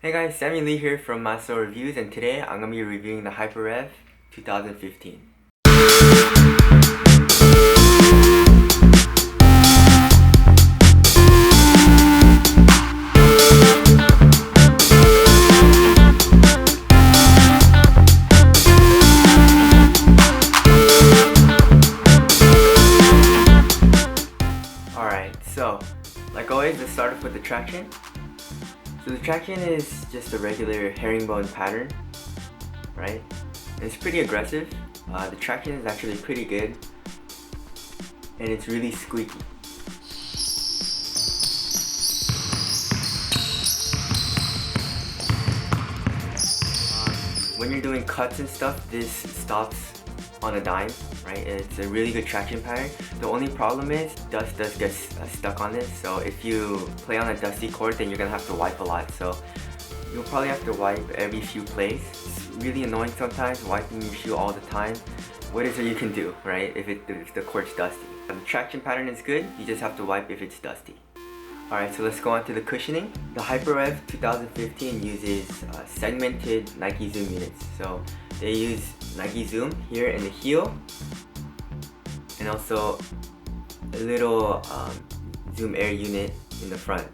Hey guys, Sammy Lee here from Master Reviews, and today I'm going to be reviewing the Hyperrev 2015. Alright, so like always, let's start off with the traction. So the traction is just a regular herringbone pattern, right? And it's pretty aggressive. The traction is actually pretty good, and it's really squeaky. When you're doing cuts and stuff, this stops on a dime, right? It's a really good traction pattern. The only problem is dust does get stuck on this, so if you play on a dusty court, then you're gonna have to wipe a lot. So you'll probably have to wipe every few plays. It's really annoying sometimes wiping your shoe all the time. What is it you can do, right? If the court's dusty. The traction pattern is good, you just have to wipe if it's dusty. Alright, so let's go on to the cushioning. The Hyperrev 2015 uses segmented Nike Zoom units. So they use Nike Zoom here in the heel, and also a little Zoom Air unit in the front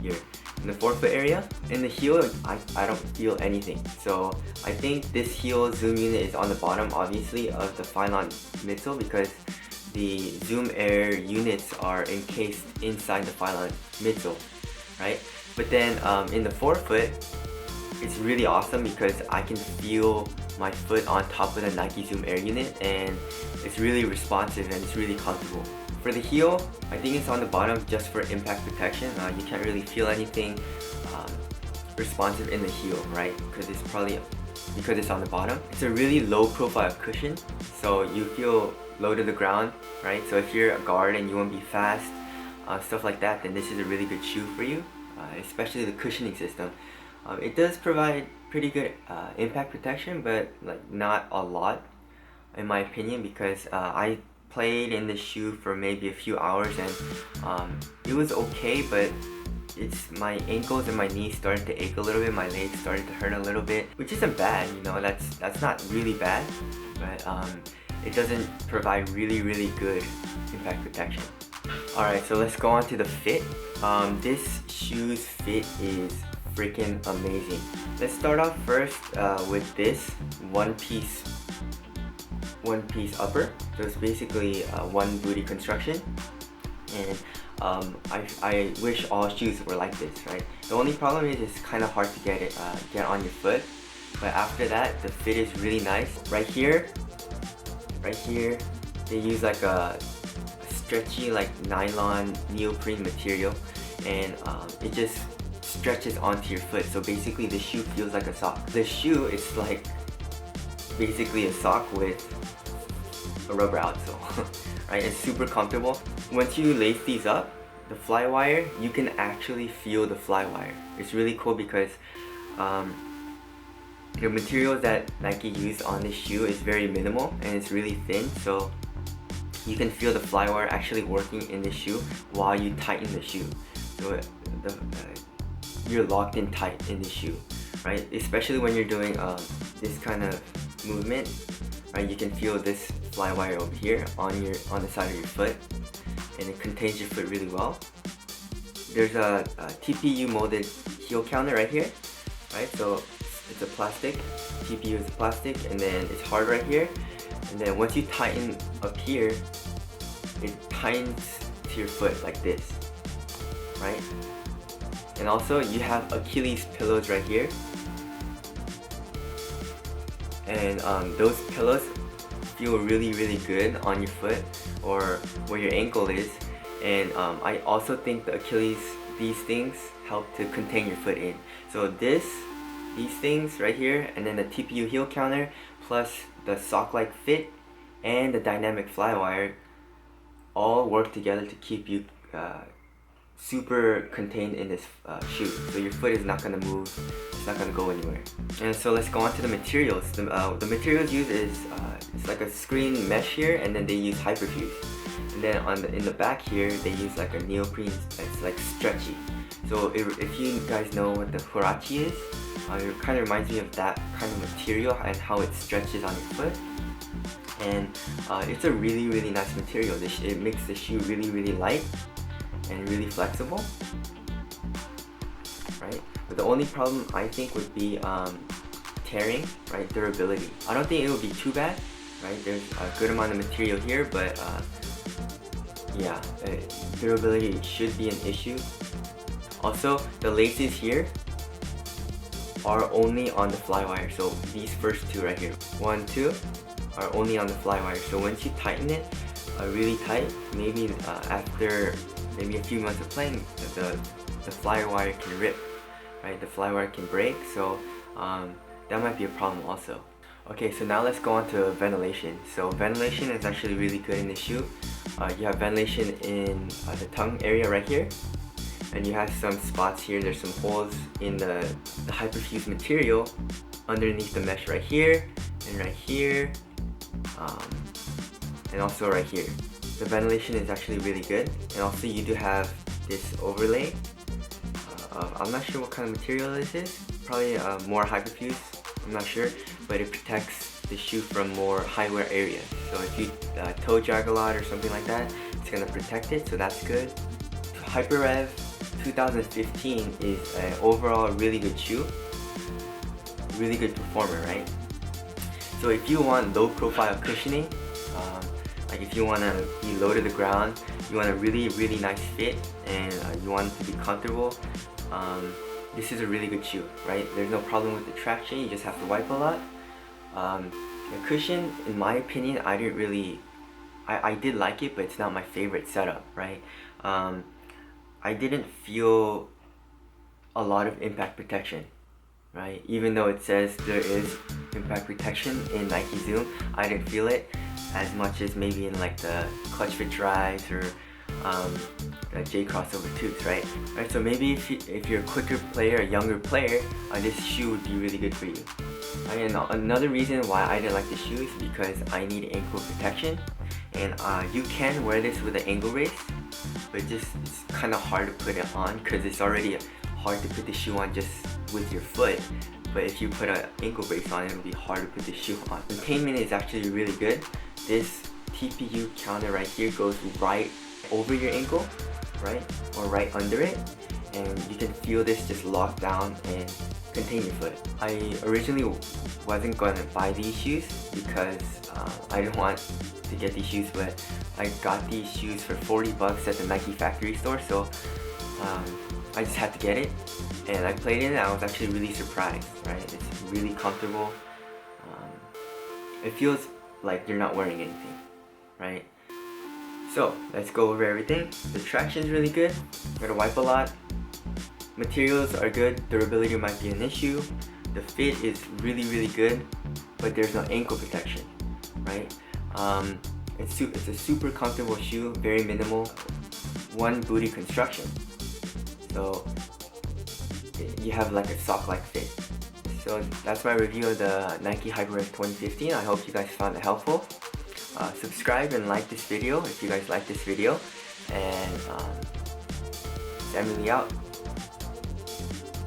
here. In the forefoot area. In the heel, I don't feel anything. So I think this heel Zoom unit is on the bottom, obviously, of the Phylon midsole, because the Zoom Air units are encased inside the Phylon midsole, right? But then in the forefoot, it's really awesome because I can feel my foot on top of the Nike Zoom Air unit, and it's really responsive and it's really comfortable. For the heel, I think it's on the bottom just for impact protection. You can't really feel anything responsive in the heel, right? Because it's on the bottom. It's a really low profile cushion, so you feel low to the ground, right? So if you're a guard and you want to be fast, stuff like that, then this is a really good shoe for you, especially the cushioning system. It does provide pretty good impact protection, but like not a lot, in my opinion, because I played in this shoe for maybe a few hours, and it was okay, but it's my ankles and my knees started to ache a little bit, my legs started to hurt a little bit, which isn't bad, you know, that's not really bad, but it doesn't provide really good impact protection. Alright, so let's go on to the fit. This shoe's fit is freaking amazing. Let's start off first with this one piece upper. So it's basically one booty construction, and I wish all shoes were like this, right? The only problem is it's kind of hard to get on your foot, but after that the fit is really nice. Right here they use like a stretchy like nylon neoprene material, and it just stretches onto your foot, so basically the shoe feels like a sock. The shoe is like basically a sock with a rubber outsole, right? It's super comfortable. Once you lace these up, the fly wire, you can actually feel the fly wire. It's really cool because the materials that Nike used on this shoe is very minimal and it's really thin, so you can feel the fly wire actually working in the shoe while you tighten the shoe. So you're locked in tight in the shoe, right? Especially when you're doing this kind of movement, right? You can feel this fly wire over here on the side of your foot, and it contains your foot really well. There's a TPU molded heel counter right here, right? So it's a plastic. TPU is a plastic, and then it's hard right here, and then once you tighten up here, it tightens to your foot like this, right? And also you have Achilles pillows right here, and those pillows feel really good on your foot or where your ankle is, and I also think the Achilles, these things help to contain your foot in. So these things right here, and then the TPU heel counter, plus the sock-like fit and the dynamic fly wire, all work together to keep you super contained in this shoe. So your foot is not going to move, it's not going to go anywhere. And so let's go on to the materials. The materials used is it's like a screen mesh here, and then they use Hyperfuse. And then in the back here, they use like a neoprene that's like stretchy. So if you guys know what the Huarache is, it kind of reminds me of that kind of material and how it stretches on your foot. And it's a really nice material. It makes the shoe really light and really flexible, right? But the only problem I think would be tearing, right? Durability. I don't think it would be too bad, right? There's a good amount of material here, but yeah, durability should be an issue. Also, the laces here are only on the flywire. So these first two right here, 1, 2, are only on the flywire. So once you tighten it really tight, maybe after maybe a few months of playing, the flywire can rip, right? The flywire can break. So that might be a problem also. Okay, so now let's go on to ventilation. So ventilation is actually really good in the shoe. You have ventilation in the tongue area right here, and you have some spots here. There's some holes in the hyperfused material underneath the mesh right here and right here, and also right here. The ventilation is actually really good, and also you do have this overlay. I'm not sure what kind of material this is. Probably more hyperfused. I'm not sure, but it protects the shoe from more high wear areas. So if you toe drag a lot or something like that, it's gonna protect it. So that's good. Hyperrev 2015 is an overall really good shoe, really good performer, right? So if you want low profile cushioning, like if you want to be low to the ground, you want a really nice fit, and you want it to be comfortable, this is a really good shoe, right? There's no problem with the traction, you just have to wipe a lot. The cushion, in my opinion, I did like it, but it's not my favorite setup, right? I didn't feel a lot of impact protection, right? Even though it says there is impact protection in Nike Zoom, I didn't feel it as much as maybe in like the Clutch Fit Drives or the J Crossover 2s, right? Right. So maybe if you're a quicker player, a younger player, this shoe would be really good for you. Right? And another reason why I didn't like the shoe is because I need ankle protection, and you can wear this with an ankle brace, but it's kind of hard to put it on because it's already hard to put the shoe on just with your foot. But if you put an ankle brace on, it'll be hard to put the shoe on. Containment is actually really good. This TPU counter right here goes right over your ankle, right? Or right under it. And you can feel this just lock down and contain your foot. I originally wasn't going to buy these shoes because I didn't want to get these shoes, but I got these shoes for 40 bucks at the Nike factory store, so I just had to get it. And I played in it, I was actually really surprised, right? It's really comfortable. It feels like you're not wearing anything, right? So let's go over everything. The traction is really good. You gotta wipe a lot. Materials are good. Durability might be an issue. The fit is really good, but there's no ankle protection, right? It's a super comfortable shoe, very minimal, one booty construction. So you have like a sock-like fit. So that's my review of the Nike Hyperrev 2015. I hope you guys found it helpful. Subscribe and like this video if you guys like this video. And it's Emily out.